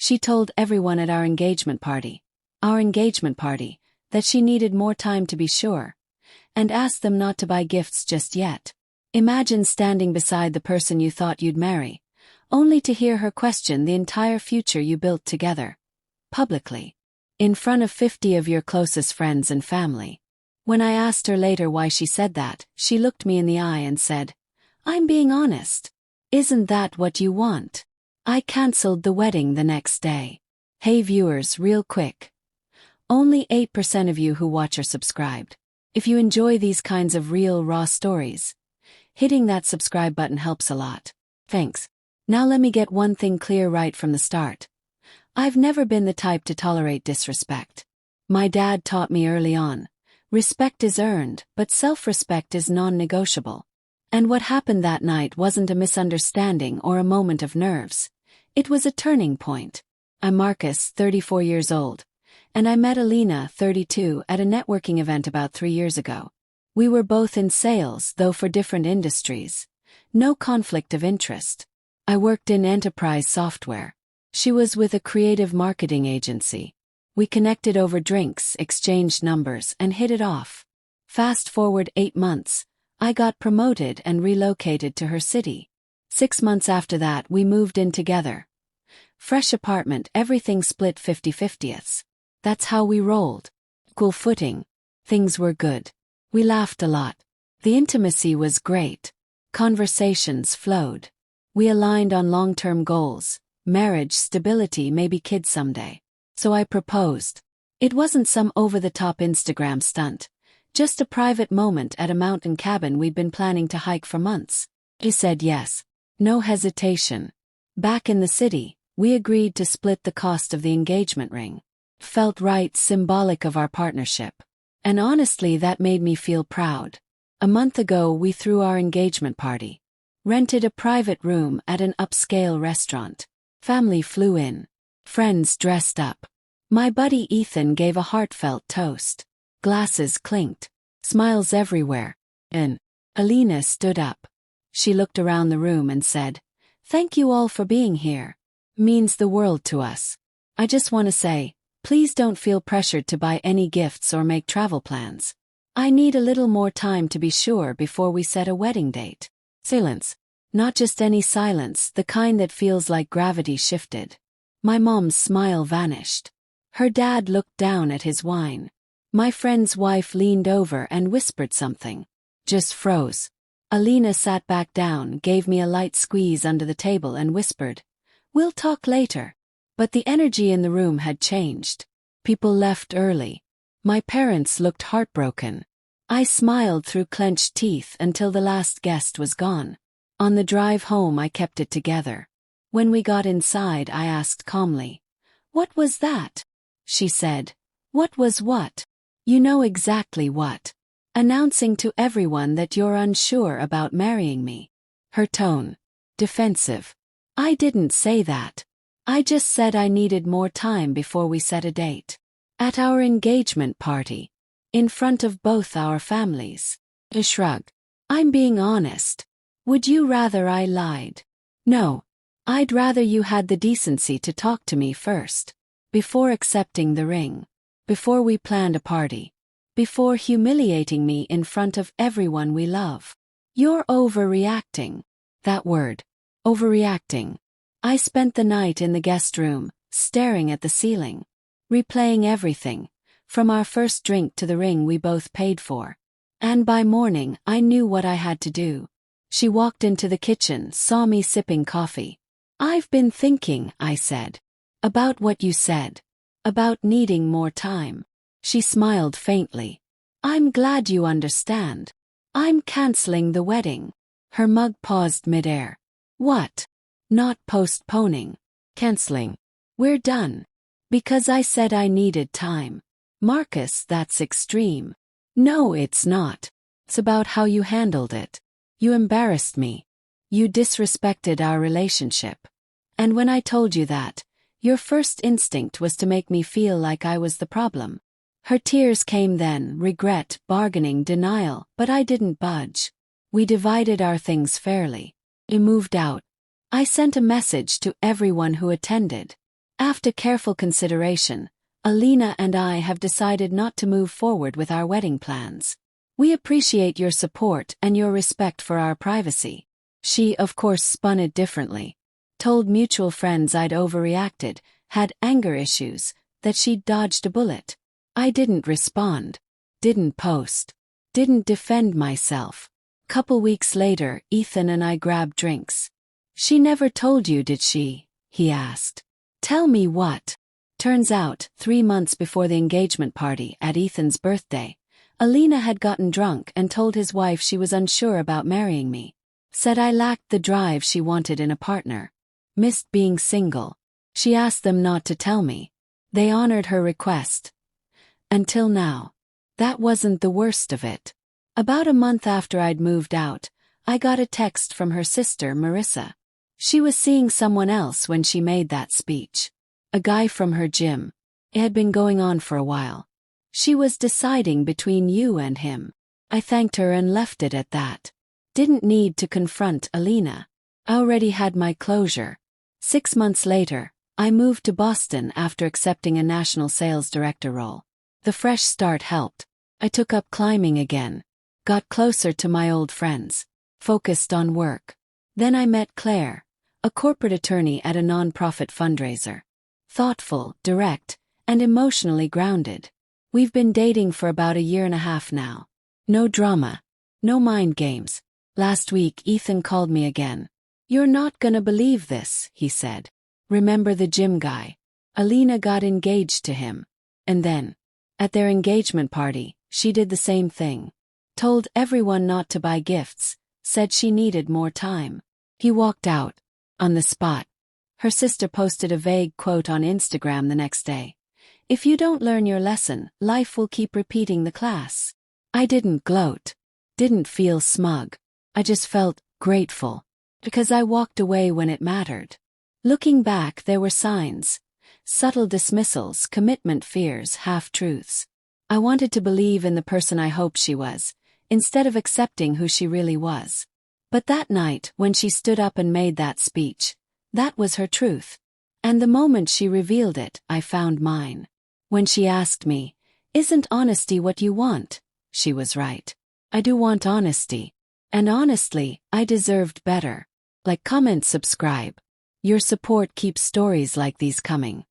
She told everyone at our engagement party, that she needed more time to be sure, and asked them not to buy gifts just yet. Imagine standing beside the person you thought you'd marry, only to hear her question the entire future you built together, publicly, in front of 50 of your closest friends and family. When I asked her later why she said that, she looked me in the eye and said, "I'm being honest. Isn't that what you want?" I cancelled the wedding the next day. Hey viewers, real quick. Only 8% of you who watch are subscribed. If you enjoy these kinds of real, raw stories, hitting that subscribe button helps a lot. Thanks. Now let me get one thing clear right from the start. I've never been the type to tolerate disrespect. My dad taught me early on, respect is earned, but self-respect is non-negotiable. And what happened that night wasn't a misunderstanding or a moment of nerves. It was a turning point. I'm Marcus, 34 years old, and I met Alina, 32, at a networking event about 3 years ago. We were both in sales, though for different industries. No conflict of interest. I worked in enterprise software. She was with a creative marketing agency. We connected over drinks, exchanged numbers, and hit it off. Fast forward 8 months, I got promoted and relocated to her city. 6 months after that, we moved in together. Fresh apartment, everything split 50-50ths. That's how we rolled. Equal footing. Things were good. We laughed a lot. The intimacy was great. Conversations flowed. We aligned on long-term goals, marriage, stability, maybe kids someday. So I proposed. It wasn't some over-the-top Instagram stunt, just a private moment at a mountain cabin we'd been planning to hike for months. He said yes. No hesitation. Back in the city, we agreed to split the cost of the engagement ring. Felt right, symbolic of our partnership. And honestly, that made me feel proud. A month ago, we threw our engagement party. Rented a private room at an upscale restaurant. Family flew in. Friends dressed up. My buddy Ethan gave a heartfelt toast. Glasses clinked. Smiles everywhere. And Alina stood up. She looked around the room and said, "Thank you all for being here. Means the world to us. I just want to say, please don't feel pressured to buy any gifts or make travel plans. I need a little more time to be sure before we set a wedding date." Silence. Not just any silence, the kind that feels like gravity shifted. My mom's smile vanished. Her dad looked down at his wine. My friend's wife leaned over and whispered something. Just froze. Alina sat back down, gave me a light squeeze under the table and whispered, "We'll talk later." But the energy in the room had changed. People left early. My parents looked heartbroken. I smiled through clenched teeth until the last guest was gone. On the drive home, I kept it together. When we got inside, I asked calmly, "What was that?" She said, "What was what?" "You know exactly what. Announcing to everyone that you're unsure about marrying me." Her tone. Defensive. "I didn't say that. I just said I needed more time before we set a date. At our engagement party. In front of both our families." A shrug. "I'm being honest. Would you rather I lied?" "No. I'd rather you had the decency to talk to me first. Before accepting the ring. Before we planned a party. Before humiliating me in front of everyone we love. You're overreacting." That word. Overreacting. I spent the night in the guest room, staring at the ceiling. Replaying everything, from our first drink to the ring we both paid for. And by morning, I knew what I had to do. She walked into the kitchen, saw me sipping coffee. "I've been thinking," I said. "About what you said. About needing more time." She smiled faintly. "I'm glad you understand. I'm canceling the wedding." Her mug paused midair. "What?" "Not postponing. Canceling. We're done." "Because I said I needed time." "Marcus, that's extreme." "No, it's not. It's about how you handled it. You embarrassed me. You disrespected our relationship. And when I told you that, your first instinct was to make me feel like I was the problem." Her tears came then, regret, bargaining, denial, but I didn't budge. We divided our things fairly. We moved out. I sent a message to everyone who attended. After careful consideration, Alina and I have decided not to move forward with our wedding plans. We appreciate your support and your respect for our privacy. She, of course, spun it differently. Told mutual friends I'd overreacted, had anger issues, that she'd dodged a bullet. I didn't respond. Didn't post. Didn't defend myself. Couple weeks later, Ethan and I grabbed drinks. "She never told you, did she?" he asked. "Tell me what?" Turns out, 3 months before the engagement party at Ethan's birthday, Alina had gotten drunk and told his wife she was unsure about marrying me. Said I lacked the drive she wanted in a partner. Missed being single. She asked them not to tell me. They honored her request. Until now. That wasn't the worst of it. About a month after I'd moved out, I got a text from her sister, Marissa. She was seeing someone else when she made that speech. A guy from her gym. It had been going on for a while. She was deciding between you and him. I thanked her and left it at that. Didn't need to confront Alina. I already had my closure. 6 months later, I moved to Boston after accepting a national sales director role. The fresh start helped. I took up climbing again. Got closer to my old friends. Focused on work. Then I met Claire, a corporate attorney at a non-profit fundraiser. Thoughtful, direct, and emotionally grounded. We've been dating for about a year and a half now. No drama. No mind games. Last week Ethan called me again. "You're not gonna believe this," he said. "Remember the gym guy? Alina got engaged to him. And then, at their engagement party, she did the same thing. Told everyone not to buy gifts, said she needed more time." He walked out. On the spot. Her sister posted a vague quote on Instagram the next day. "If you don't learn your lesson, life will keep repeating the class." I didn't gloat. Didn't feel smug. I just felt grateful. Because I walked away when it mattered. Looking back, there were signs. Subtle dismissals, commitment fears, half-truths. I wanted to believe in the person I hoped she was, instead of accepting who she really was. But that night, when she stood up and made that speech, that was her truth. And the moment she revealed it, I found mine. When she asked me, "Isn't honesty what you want?" She was right. I do want honesty. And honestly, I deserved better. Like, comment, subscribe. Your support keeps stories like these coming.